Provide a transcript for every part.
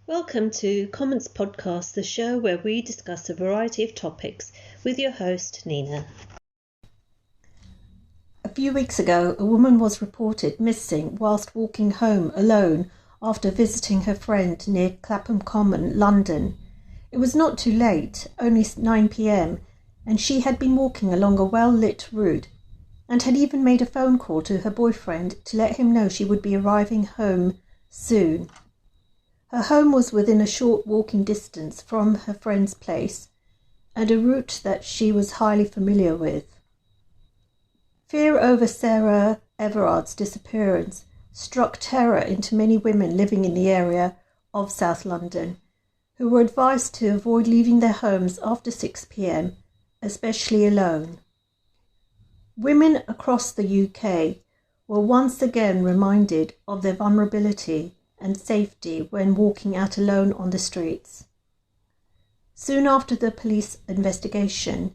Welcome to Comments Podcast, the show where we discuss a variety of topics with your host, Nina. A few weeks ago, a woman was reported missing whilst walking home alone after visiting her friend near Clapham Common, London. It was not too late, only 9 p.m, and she had been walking along a well-lit route and had even made a phone call to her boyfriend to let him know she would be arriving home soon. Her home was within a short walking distance from her friend's place and a route that she was highly familiar with. Fear over Sarah Everard's disappearance struck terror into many women living in the area of South London, who were advised to avoid leaving their homes after 6 p.m, especially alone. Women across the UK were once again reminded of their vulnerability and safety when walking out alone on the streets. Soon after the police investigation,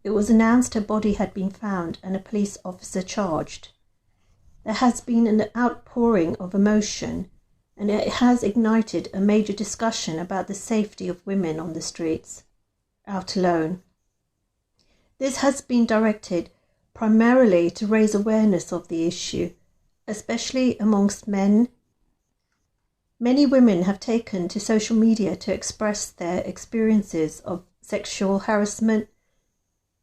it was announced her body had been found and a police officer charged. There has been an outpouring of emotion, and it has ignited a major discussion about the safety of women on the streets, out alone. This has been directed primarily to raise awareness of the issue, especially amongst men. Many women have taken to social media to express their experiences of sexual harassment,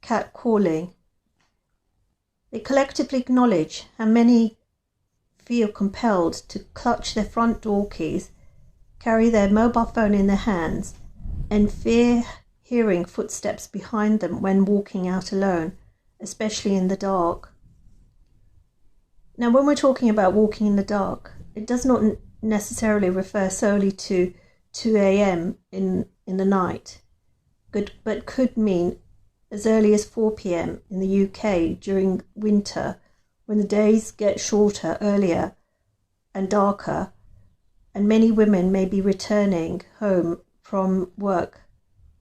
catcalling. They collectively acknowledge how many feel compelled to clutch their front door keys, carry their mobile phone in their hands, and fear hearing footsteps behind them when walking out alone, especially in the dark. Now, when we're talking about walking in the dark, it does not necessarily refer solely to 2 a.m. in the night, but could mean as early as 4 p.m. in the UK during winter, when the days get shorter earlier and darker, and many women may be returning home from work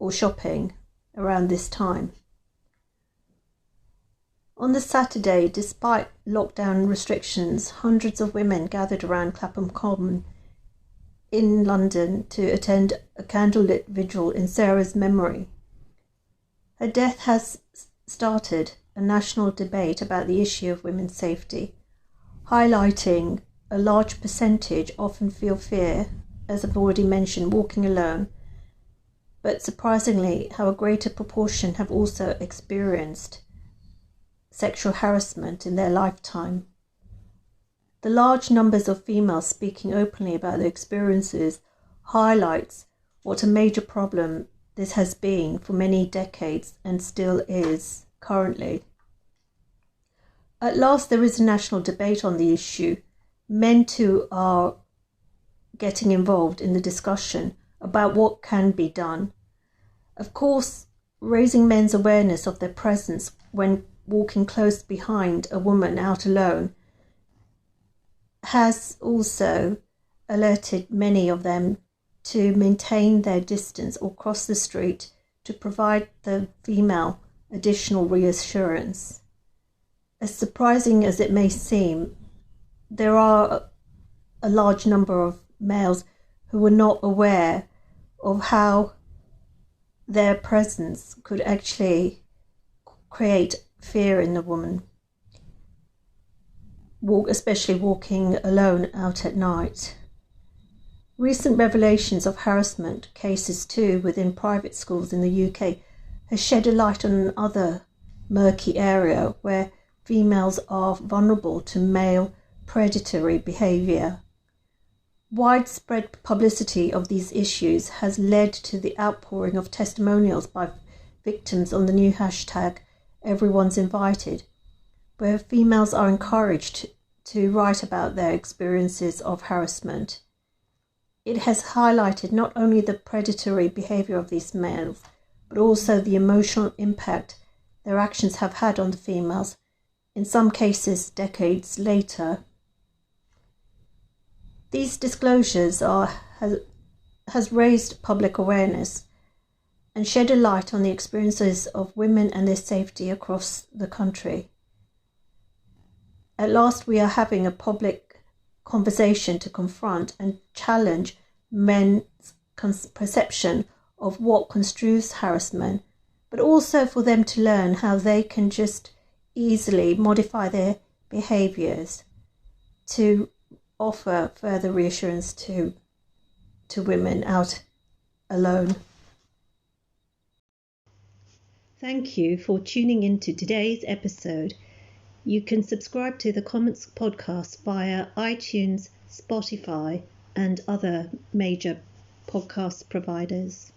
or shopping around this time. On the Saturday, despite lockdown restrictions, hundreds of women gathered around Clapham Common in London to attend a candlelit vigil in Sarah's memory. Her death has started a national debate about the issue of women's safety, highlighting a large percentage often feel fear, as I've already mentioned, walking alone, but surprisingly how a greater proportion have also experienced sexual harassment in their lifetime. The large numbers of females speaking openly about their experiences highlights what a major problem this has been for many decades and still is currently. At last there is a national debate on the issue. Men too are getting involved in the discussion about what can be done. Of course, raising men's awareness of their presence when walking close behind a woman out alone has also alerted many of them to maintain their distance or cross the street to provide the female additional reassurance. As surprising as it may seem, there are a large number of males who are not aware of how their presence could actually create fear in the woman, especially walking alone out at night. Recent revelations of harassment cases too within private schools in the UK has shed a light on another murky area where females are vulnerable to male predatory behaviour. Widespread publicity of these issues has led to the outpouring of testimonials by victims on the new hashtag Everyone's Invited, where females are encouraged to write about their experiences of harassment. It has highlighted not only the predatory behaviour of these males, but also the emotional impact their actions have had on the females, in some cases decades later. These disclosures has raised public awareness and shed a light on the experiences of women and their safety across the country. At last we are having a public conversation to confront and challenge men's perception of what construes harassment, but also for them to learn how they can just easily modify their behaviours to offer further reassurance to women out alone. Thank you for tuning into today's episode. You can subscribe to the Comments podcast via iTunes, Spotify, and other major podcast providers.